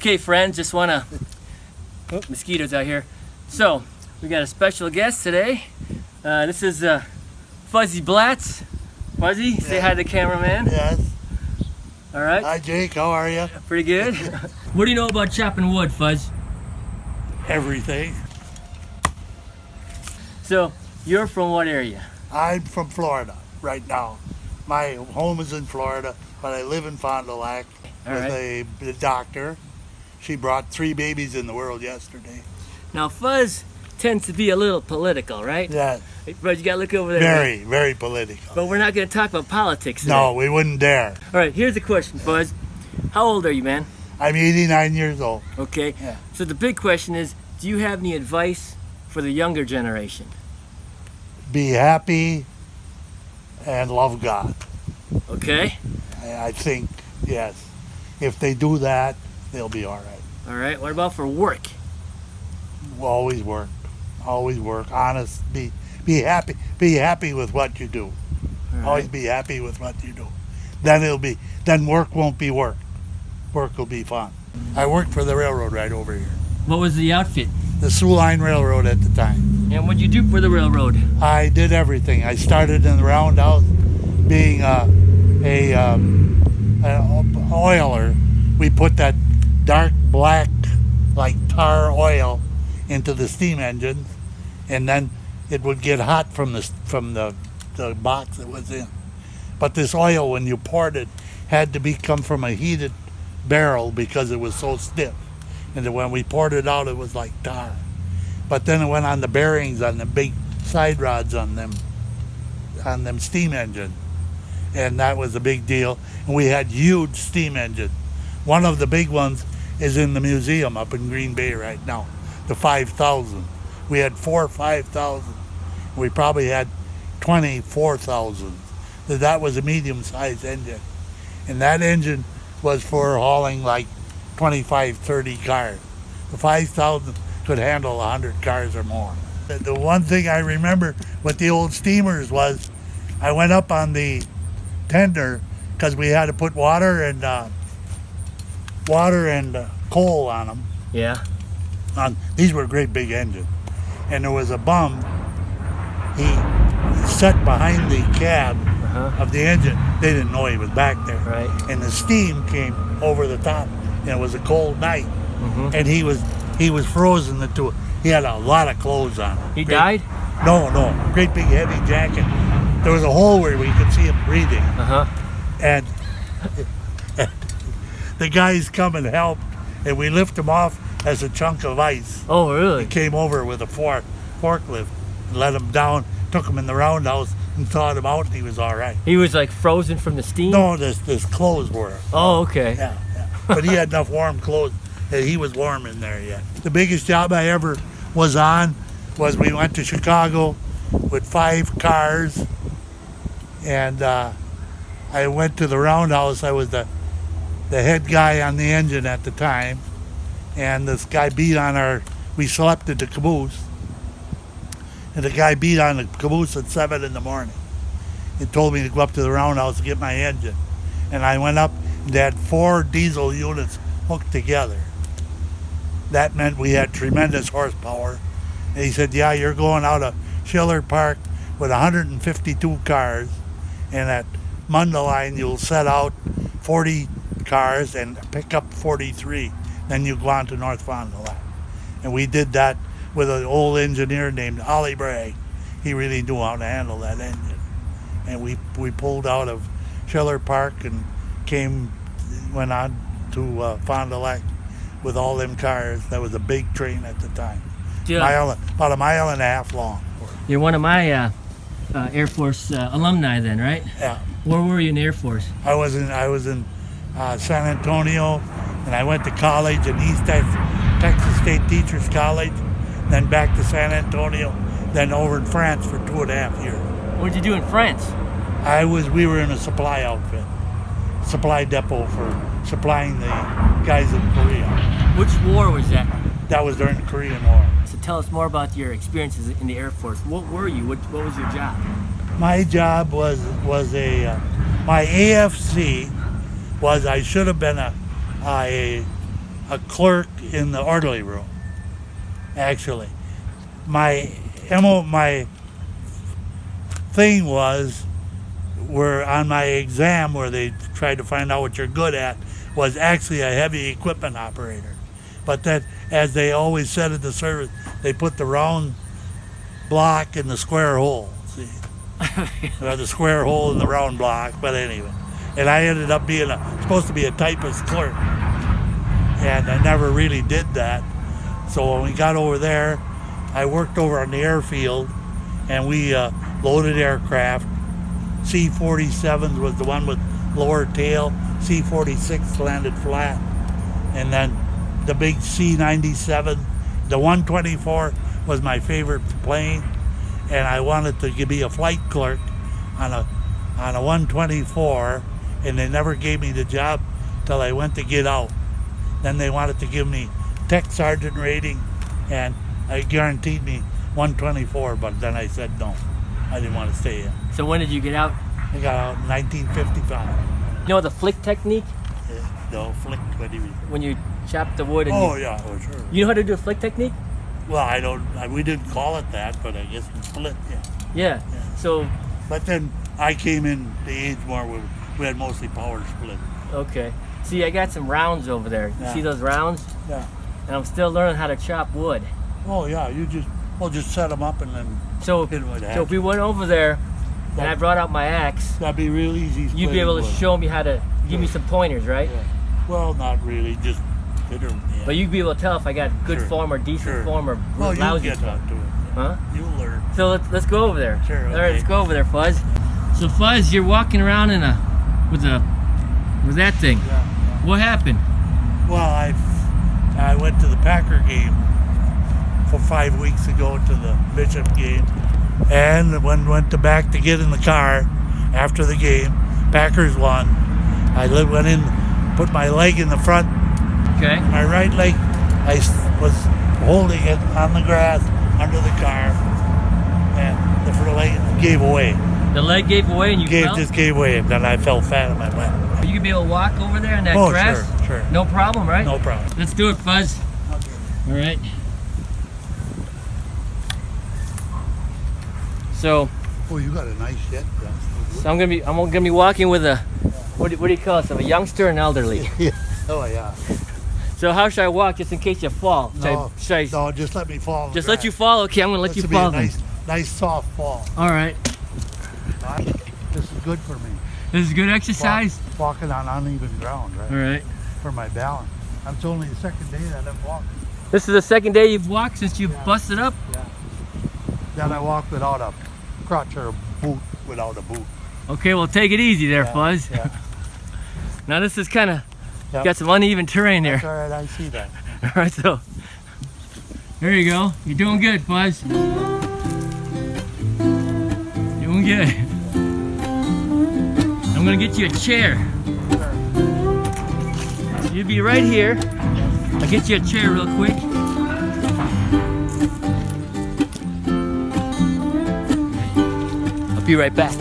Okay, friends, just wanna mosquitoes out here. So we got a special guest today. This is Fuzzy Blatz. Fuzzy, say hi to the cameraman. Yes. All right. Hi, Jake. How are you? Pretty good. What do you know about chopping wood, Fuzz? Everything. So you're from what area? I'm from Florida right now. My home is in Florida, but I live in Fond du Lac with a doctor. She brought 3 babies in the world yesterday. Now Fuzz tends to be a little political, right? Yeah. But you gotta look over there. Very, very political. But we're not gonna talk about politics today. No, we wouldn't dare. All right, here's the question, Fuzz. How old are you, man? I'm 89 years old. Okay. Yeah. So the big question is, do you have any advice for the younger generation? Be happy and love God. Okay. I think, yes. If they do that, they'll be all right. All right. What about for work? We'll always work. Always work. Honest. Be happy. Be happy with what you do. All Always right. be happy with what you do. Then work won't be work. Work will be fun. I worked for the railroad right over here. What was the outfit? The Sioux Line Railroad at the time. And what'd you do for the railroad? I did everything. I started in the roundhouse being an oiler. We put that dark black like tar oil into the steam engines, and then it would get hot from the box it was in. But this oil, when you poured it, had to come from a heated barrel because it was so stiff. And then when we poured it out, it was like tar. But then it went on the bearings on the big side rods on them steam engines. And that was a big deal. And we had huge steam engines. One of the big ones is in the museum up in Green Bay right now, the 5,000. We had 4 5,000. We probably had 24,000. That was a medium-sized engine. And that engine was for hauling like 25, 30 cars. The 5,000 could handle 100 cars or more. The one thing I remember with the old steamers was I went up on the tender because we had to put water and coal on them. Yeah. These were great big engines. And there was a bum. He sat behind the cab of the engine. They didn't know he was back there. Right. And the steam came over the top. And it was a cold night. And he was frozen to it. He had a lot of clothes on. He died? No. Great big heavy jacket. There was a hole where we could see him breathing. And the guys come and help, and we lift him off as a chunk of ice. Oh, really? He came over with a forklift and let him down, took him in the roundhouse and thawed him out, and he was all right. He was like frozen from the steam? No, his clothes were. Oh, okay. Yeah. But he had enough warm clothes that he was warm in there yet. The biggest job I ever was on was we went to Chicago with 5 cars, and I went to the roundhouse. I was the head guy on the engine at the time, and this guy beat on we slept at the caboose, and the guy beat on the caboose at 7 in the morning and told me to go up to the roundhouse to get my engine. And I went up, and they had 4 diesel units hooked together. That meant we had tremendous horsepower. And he said, yeah, you're going out of Schiller Park with 152 cars, and at Mundelein you'll set out 40 cars and pick up 43. Then you go on to North Fond du Lac. And we did that with an old engineer named Ollie Bragg. He really knew how to handle that engine. And we pulled out of Schiller Park and went on to Fond du Lac with all them cars. That was a big train at the time. Yeah. About a mile and a half long. You're one of my Air Force alumni then, right? Yeah. Where were you in the Air Force? I was in San Antonio, and I went to college in East Texas State Teachers College, then back to San Antonio, then over in France for 2.5 years. What did you do in France? We were in a supply outfit, supply depot for supplying the guys in Korea. Which war was that? That was during the Korean War. So tell us more about your experiences in the Air Force. What were you? What was your job? My job was my AFC was I should have been a a clerk in the orderly room. Actually, my thing was, where on my exam where they tried to find out what you're good at, was actually a heavy equipment operator. But then, as they always said at the service, they put the round block in the square hole. See, or the square hole in the round block. But anyway, and I ended up being supposed to be a typist clerk, and I never really did that. So when we got over there, I worked over on the airfield, and we loaded aircraft. C-47s was the one with lower tail. C-46 landed flat, and then the big C-97, the 124 was my favorite plane, and I wanted to be a flight clerk on a 124, and they never gave me the job till I went to get out. Then they wanted to give me tech sergeant rating, and I guaranteed me 124, but then I said no. I didn't want to stay in. So when did you get out? I got out in 1955. You know the flick technique? No, flick, what do you mean? When you chop the wood and Yeah, oh, sure. you know how to do a flick technique? Well, we didn't call it that, but I guess it's split, yeah. Yeah. So, But then I came in the age more where we had mostly power split. okay. See, I got some rounds over there. You Yeah. see those rounds? Yeah. And I'm still learning how to chop wood. Oh, yeah, just set them up and then So, hit 'em with a so if we went over there and I brought out my axe, that'd be real easy. you'd be able to splitting wood. show me how to give me some pointers, right? Yeah. Well, not really, just hit 'em, yeah. But you'd be able to tell if I got good Sure. form or decent Sure. form or Well, you'll lousy get form. up to it. Huh? You'll learn. So let's go over there. Sure, All right, okay. let's go over there, Fuzz. So Fuzz, you're walking around with that thing. Yeah. What happened? Well, I went to the Packer game for 5 weeks ago, to the Bishop game, and when went back to get in the car after the game, Packers won. I went in, put my leg in the front, Okay. my right leg, I was holding it on the grass under the car, and the front leg gave away. The leg gave away and you fell? Just gave away, and then I fell fat on my butt. You could be able to walk over there in that Oh, grass? sure. No problem, right? No problem. Let's do it, Fuzz. All right. So Oh, you got a nice shed. I'm gonna be walking with a what do you call it? A youngster and elderly. Yeah. Oh, yeah. So how should I walk just in case you fall? Should I No, just let me fall. just let you fall? Okay, I'm gonna let you fall. Be a nice soft fall. All right. This is good for me. This is good exercise. Walking on uneven ground, right? All right. For my balance. It's only the second day that I'm walking. This is the second day you've walked since you busted up? Yeah. Then I walk without a crutch or a boot, without a boot. Okay, well take it easy there, Yeah, Fuzz. Yeah. Now this is kind of Yep. got some uneven terrain there. That's all right, I see that. All right, so there you go. You're doing good, Fuzz. Doing good. I'm gonna get you a chair. So you'll be right here. I'll get you a chair real quick. I'll be right back.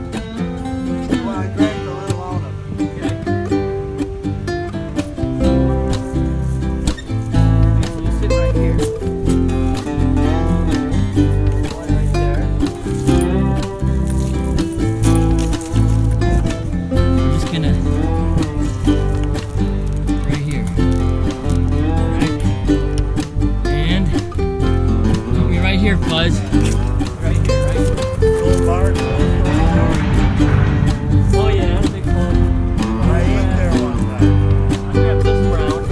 Well, I dragged a little out of it. So you sit right here. Right there. I'm just gonna right here. Right. And put me right here, Fuzz. Right here, right here. Little bar. Oh yeah, that's a big hole. I ate there one time. I grab this round.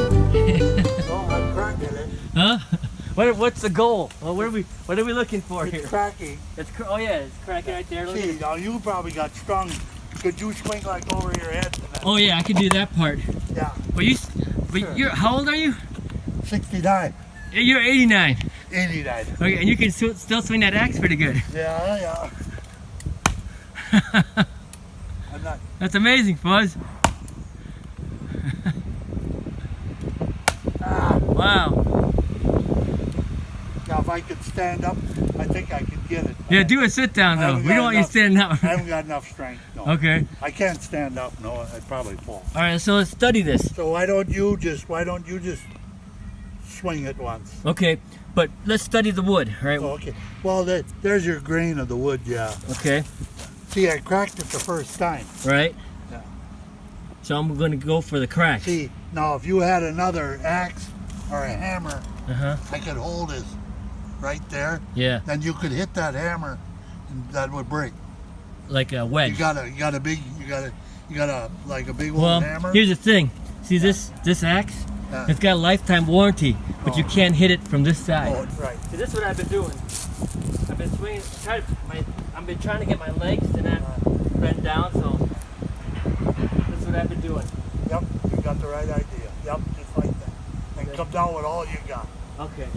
Oh, I'm cracking it. Huh? What's the goal? Well, what are we looking for here? It's cracking. Oh yeah, it's cracking right there. Look at See, it. now you probably got strung. Could you swing like over your head? Oh yeah, I can do that part. Yeah. But Sure. you're how old are you? 69. You're 89. Any night. Okay, and you can still swing that axe pretty good. Yeah. I'm not. That's amazing, Fuzz. Wow. Now, if I could stand up, I think I could get it. Yeah, do a sit down though. We don't want you standing up. I haven't got enough strength. No. Okay. I can't stand up. No, I'd probably fall. All right, so let's study this. So why don't you just swing it once? Okay, but let's study the wood, right? Oh, okay. Well, there's your grain of the wood. Yeah. Okay. See, I cracked it the first time. Right. Yeah. So I'm going to go for the crack. See, now if you had another axe or a hammer, Uh-huh. I could hold it right there. Yeah. Then you could hit that hammer, and that would break. Like a wedge. You got a like a big old Well, hammer. here's the thing. See this axe? Yeah. It's got a lifetime warranty, but you can't hit it from this side. Oh, right. See, this is what I've been doing. I've been swinging, I've been trying to get my legs to not bend down, so that's what I've been doing. Yep, you got the right idea. Yep, just like that. And Okay. come down with all you got. Okay.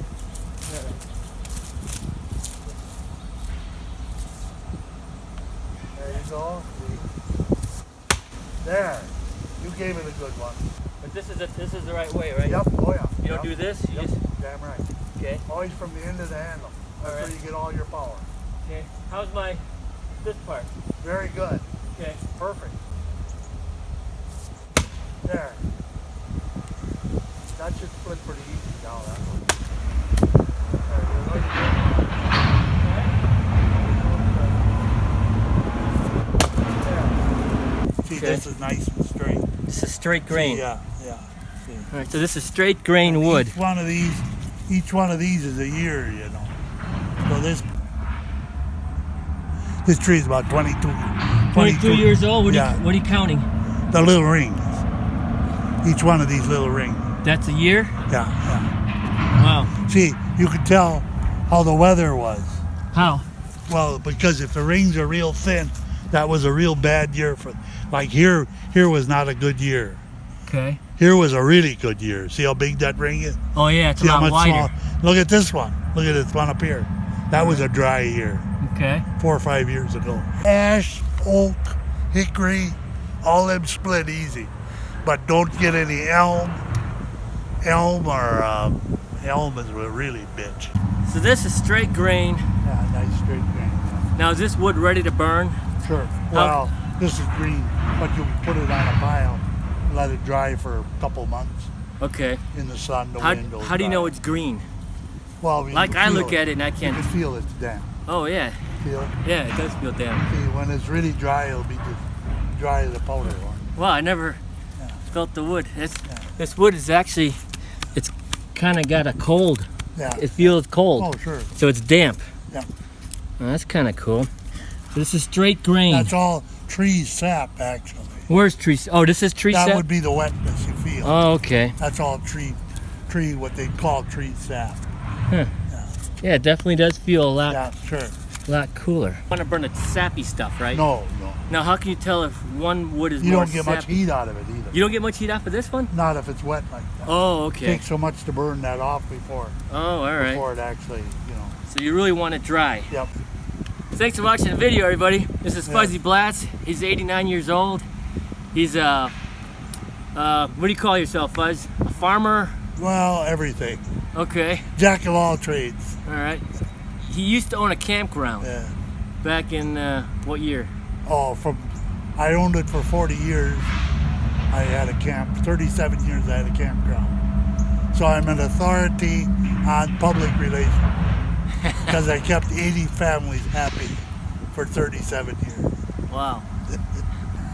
There you go. See? There. You gave it a good one. But this is the right way, right? Yep. Oh yeah. You don't do this. You Yep. just Damn right. okay. Always from the end of the handle. That's All right. where you get all your power. Okay. How's this part? Very good. Okay. Perfect. There. That should split pretty easy now. That one. There, you know, there. See, Okay. this is nice and straight. This is straight grain. Yeah. See. All right. So this is straight grain wood. Each one of these is a year, you know. So this tree is about 22 years old. What Yeah. are you counting? The little rings. Each one of these little rings. That's a year. Yeah. Wow. See, you could tell how the weather was. How? Well, because if the rings are real thin, that was a real bad year for. Like here was not a good year. Okay. Here was a really good year. See how big that ring is? Oh yeah, it's a See how lot much wider. Look at this one. Look at this one up here. That was a dry year. Okay. 4 or 5 years ago. Ash, oak, hickory, all them split easy. But don't get any elm. Elm is a really bitch. So this is straight grain. Yeah, nice straight grain. Now is this wood ready to burn? Sure. Well, this is green, but you can put it on a pile, let it dry for a couple months Okay. in the sun, the How wind. do you know it's green? Well, you Like can I feel look at it and I You can't. can feel it's damp. Oh yeah. Feel it? Yeah, it does feel damp. See, when it's really dry, it'll be just dry as a powder one. Wow, I never Yeah. felt the wood. This wood is actually, it's kind of got a cold. Yeah. It feels cold. Oh, sure. So it's damp. Yeah. Well, that's kind of cool. This is straight grain. That's all tree sap, actually. Where's tree? Oh, this is tree That sap? would be the wetness you feel. Oh, okay. That's all tree, what they call tree sap. Yeah, it definitely does feel a Yeah, sure. lot cooler. You want to burn the sappy stuff, right? No. Now, how can you tell if one wood is You more don't get much sappy? heat out of it either. You don't get much heat off of this one? Not if it's wet like that. Oh, It okay. takes so much to burn that off before Oh, all right. it actually, you know. So you really want it dry. Yep. Thanks for watching the video, everybody. This is Fuzzy Blatz. He's 89 years old. He's what do you call yourself, Fuzz? A farmer? Well, everything. Okay. Jack of all trades. All right. He used to own a campground Yeah. back in what year? Oh, I owned it for 40 years. I had a 37 years I had a campground. So I'm an authority on public relations because I kept 80 families happy for 37 years. Wow.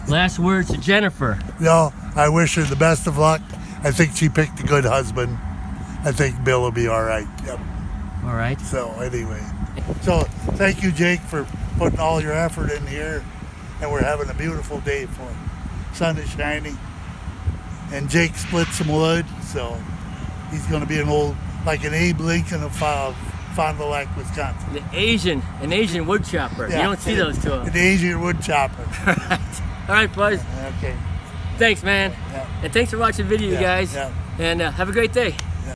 Last words to Jennifer. No, I wish her the best of luck. I think she picked a good husband. I think Bill will be all right. Yep. All right. So anyway, thank you, Jake, for putting all your effort in here, and we're having a beautiful day for it. Sun is shining, and Jake split some wood, so he's going to be like an Abe Lincoln of Fond du Lac, Wisconsin. An Asian wood chopper. Yeah. You don't see those too An often. Asian wood chopper. All right, Fuzz. Okay. Thanks, man. Yeah. And thanks for watching the video, Yeah, guys. yeah. And have a great day.